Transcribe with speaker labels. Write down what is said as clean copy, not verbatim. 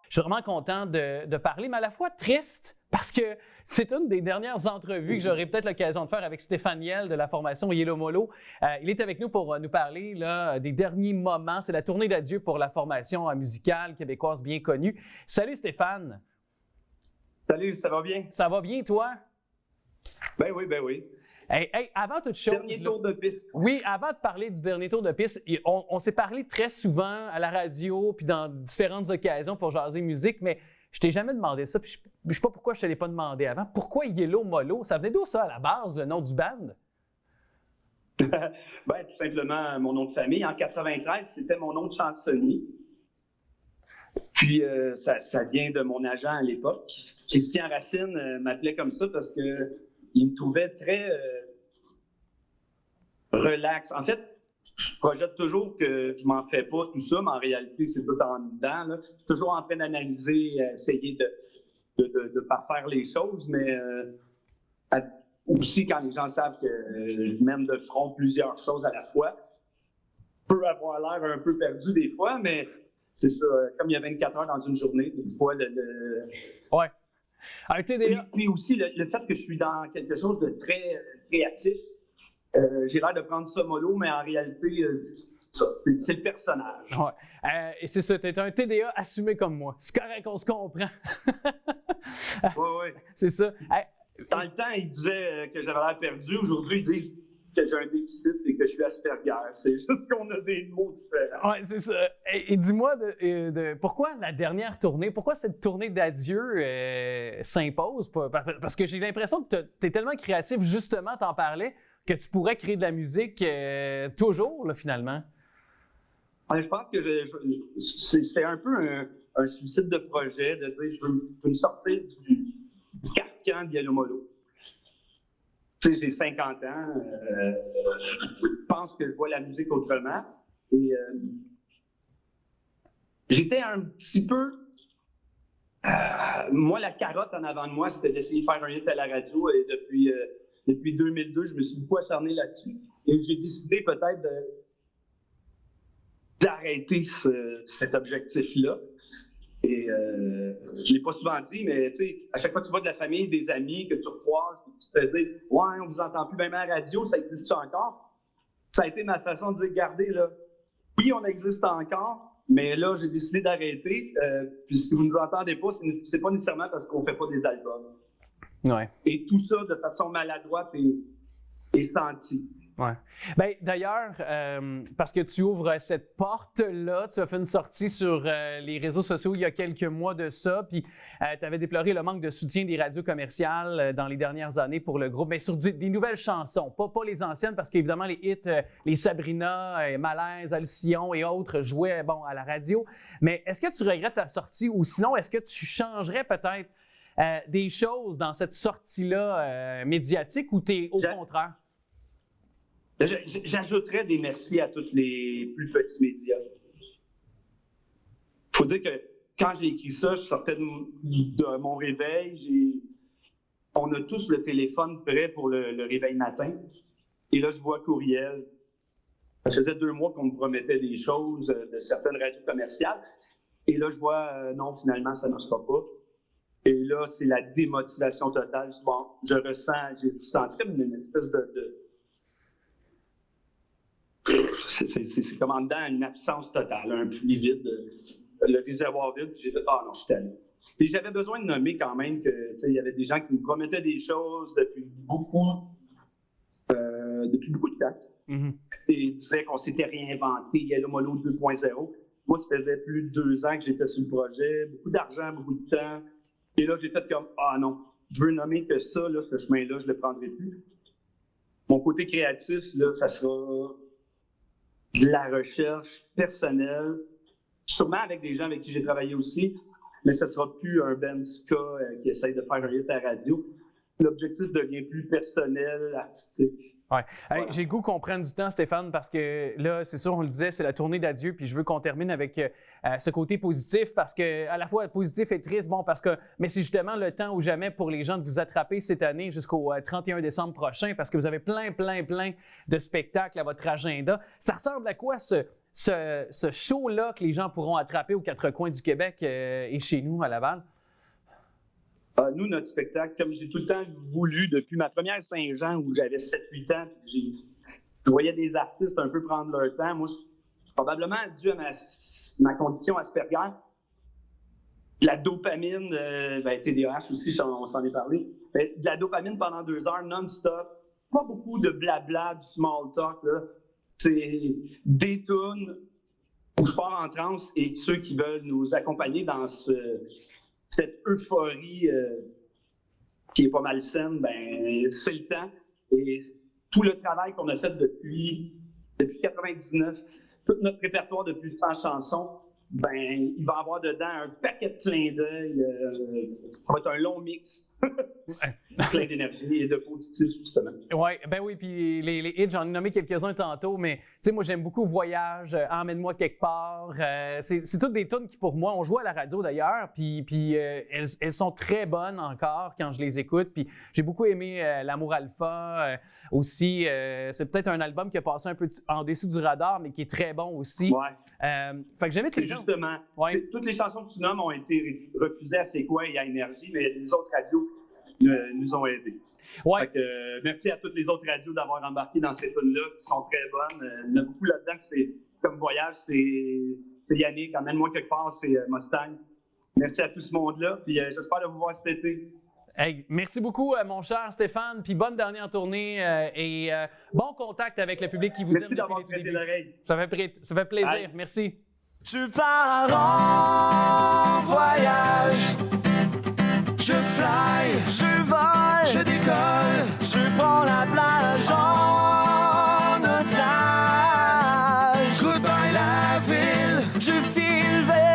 Speaker 1: Je suis vraiment content de parler, mais à la fois triste parce que c'est une des dernières entrevues que j'aurai peut-être l'occasion de faire avec Stéphane Yelle de la formation Yellow Molo. Il est avec nous pour nous parler là, des derniers moments. C'est la tournée d'adieu pour la formation musicale québécoise bien connue. Salut Stéphane!
Speaker 2: Salut, ça va bien?
Speaker 1: Ça va bien, toi?
Speaker 2: Ben oui.
Speaker 1: Hey, avant toute chose...
Speaker 2: Dernier tour de piste.
Speaker 1: Oui, avant de parler du dernier tour de piste, on s'est parlé très souvent à la radio puis dans différentes occasions pour jaser musique, mais je t'ai jamais demandé ça, puis je sais pas pourquoi je te l'ai pas demandé avant. Pourquoi Yellow Molo? Ça venait d'où ça, à la base, le nom du band?
Speaker 2: Ben, tout simplement, mon nom de famille. En 93, c'était mon nom de chansonnier. Puis, ça vient de mon agent à l'époque. Christian Racine m'appelait comme ça parce que il me trouvait très relax. En fait, je projette toujours que je m'en fais pas tout ça, mais en réalité, c'est tout en dedans. Là. Je suis toujours en train d'analyser, essayer de parfaire les choses, mais aussi quand les gens savent que je mène de front plusieurs choses à la fois, peut avoir l'air un peu perdu des fois, mais c'est ça, comme il y a 24 heures dans une journée, des fois,
Speaker 1: Ouais. Un TDA.
Speaker 2: Puis aussi, le fait que je suis dans quelque chose de très créatif, j'ai l'air de prendre ça mollo, mais en réalité, c'est le personnage.
Speaker 1: Ouais. Et c'est ça, tu es un TDA assumé comme moi. C'est correct, on se comprend.
Speaker 2: Oui.
Speaker 1: C'est ça.
Speaker 2: Dans le temps, ils disaient que j'avais l'air perdu. Aujourd'hui, ils disent que j'ai un déficit et que je suis Asperger. C'est juste qu'on a des mots différents.
Speaker 1: Oui, c'est ça. Et dis-moi, pourquoi la dernière tournée, pourquoi cette tournée d'adieu s'impose? Parce que j'ai l'impression que tu es tellement créatif, justement, t'en parlais, que tu pourrais créer de la musique toujours, là, finalement.
Speaker 2: Je pense que c'est un peu un suicide de projet, de dire je veux me sortir du carcan de Yellow Molo. Tu sais, j'ai 50 ans, je pense que je vois la musique autrement. Et j'étais un petit peu... moi, la carotte en avant de moi, c'était d'essayer de faire un hit à la radio. Et depuis 2002, je me suis beaucoup acharné là-dessus. Et j'ai décidé peut-être d'arrêter cet objectif-là. Et je ne l'ai pas souvent dit, mais tu sais, à chaque fois que tu vois de la famille, des amis que tu recroises, tu te dis « Ouais, on ne vous entend plus même à la radio, ça existe encore? » Ça a été ma façon de dire « Regardez, là, oui, on existe encore, mais là, j'ai décidé d'arrêter. Puis si vous ne nous entendez pas, c'est pas nécessairement parce qu'on ne fait pas des albums. »
Speaker 1: Ouais.
Speaker 2: Et tout ça de façon maladroite et sentie.
Speaker 1: Ouais. Bien, d'ailleurs, parce que tu ouvres cette porte-là, tu as fait une sortie sur les réseaux sociaux il y a quelques mois de ça, puis tu avais déploré le manque de soutien des radios commerciales dans les dernières années pour le groupe, mais sur des nouvelles chansons, pas les anciennes, parce qu'évidemment, les hits, les Sabrina, Malaise, Alcyon et autres jouaient à la radio. Mais est-ce que tu regrettes ta sortie ou sinon, est-ce que tu changerais peut-être des choses dans cette sortie-là médiatique ou tu es au contraire?
Speaker 2: J'ajouterais des merci à tous les plus petits médias. Il faut dire que quand j'ai écrit ça, je sortais de mon réveil. On a tous le téléphone prêt pour le réveil matin. Et là, je vois courriel. Ça faisait 2 mois qu'on me promettait des choses de certaines radios commerciales. Et là, je vois, non, finalement, ça ne marchera pas. Et là, c'est la démotivation totale. Bon, j'ai senti comme une espèce c'est comme en dedans une absence totale, un puits vide, le réservoir vide. J'ai fait « Ah non, je suis allé ». Et j'avais besoin de nommer quand même que, il y avait des gens qui me promettaient des choses depuis beaucoup de temps. Mm-hmm. Et disaient qu'on s'était réinventé, Yellow Molo 2.0. Moi, ça faisait plus de 2 ans que j'étais sur le projet, beaucoup d'argent, beaucoup de temps. Et là, j'ai fait comme « Ah non, je veux nommer que ça, là, ce chemin-là, je ne le prendrai plus ». Mon côté créatif, là, ça sera de la recherche personnelle, sûrement avec des gens avec qui j'ai travaillé aussi, mais ce ne sera plus un Ben Ska qui essaye de faire un hit à la radio. L'objectif devient plus personnel, artistique.
Speaker 1: Ouais. Hey, j'ai le goût qu'on prenne du temps, Stéphane, parce que là, c'est sûr, on le disait, c'est la tournée d'adieu, puis je veux qu'on termine avec ce côté positif, parce que à la fois positif et triste, mais c'est justement le temps ou jamais pour les gens de vous attraper cette année jusqu'au 31 décembre prochain, parce que vous avez plein de spectacles à votre agenda. Ça ressemble à quoi ce show-là que les gens pourront attraper aux quatre coins du Québec et chez nous, à Laval?
Speaker 2: Nous, notre spectacle, comme j'ai tout le temps voulu depuis ma première Saint-Jean où j'avais 7-8 ans, puis je voyais des artistes un peu prendre leur temps. Moi, probablement dû à ma condition Asperger, de la dopamine, TDAH aussi, on s'en est parlé, mais de la dopamine pendant 2 heures non-stop, pas beaucoup de blabla, du small talk, là. C'est des tunes où je pars en transe et ceux qui veulent nous accompagner dans cette euphorie qui est pas malsaine, c'est le temps. Et tout le travail qu'on a fait depuis 99, tout notre répertoire de plus de 100 chansons, il va y avoir dedans un paquet de clins d'œil. Ça va être un long mix. Plein d'énergie et de positif, justement.
Speaker 1: Oui, puis les hits, j'en ai nommé quelques-uns tantôt, mais tu sais, moi, j'aime beaucoup Voyage, Emmène-moi quelque part. C'est toutes des tunes qui, pour moi, on joue à la radio d'ailleurs, puis elles sont très bonnes encore quand je les écoute. Puis j'ai beaucoup aimé L'amour alpha aussi. C'est peut-être un album qui a passé un peu en dessous du radar, mais qui est très bon aussi. Fait que j'invite les gens.
Speaker 2: Justement, toutes les chansons que tu nommes ont été refusées à C'est quoi et à Énergie, mais les autres radios nous ont aidés. Fait que, merci à toutes les autres radios d'avoir embarqué dans ces tunes-là qui sont très bonnes. Il y en a beaucoup là-dedans que c'est comme Voyage, c'est Yannick, Emmène-moi quelque part, c'est Mustang. Merci à tout ce monde-là, puis j'espère de vous voir cet été.
Speaker 1: Hey, merci beaucoup, mon cher Stéphane, puis bonne dernière tournée et bon contact avec le public qui vous aime.
Speaker 2: Merci d'avoir prêté l'oreille.
Speaker 1: Ça fait plaisir.
Speaker 2: Bye.
Speaker 1: Merci.
Speaker 3: Je pars en voyage, je fly, je vole, je décolle, je prends la plage en otage. Goodbye la ville, je file vers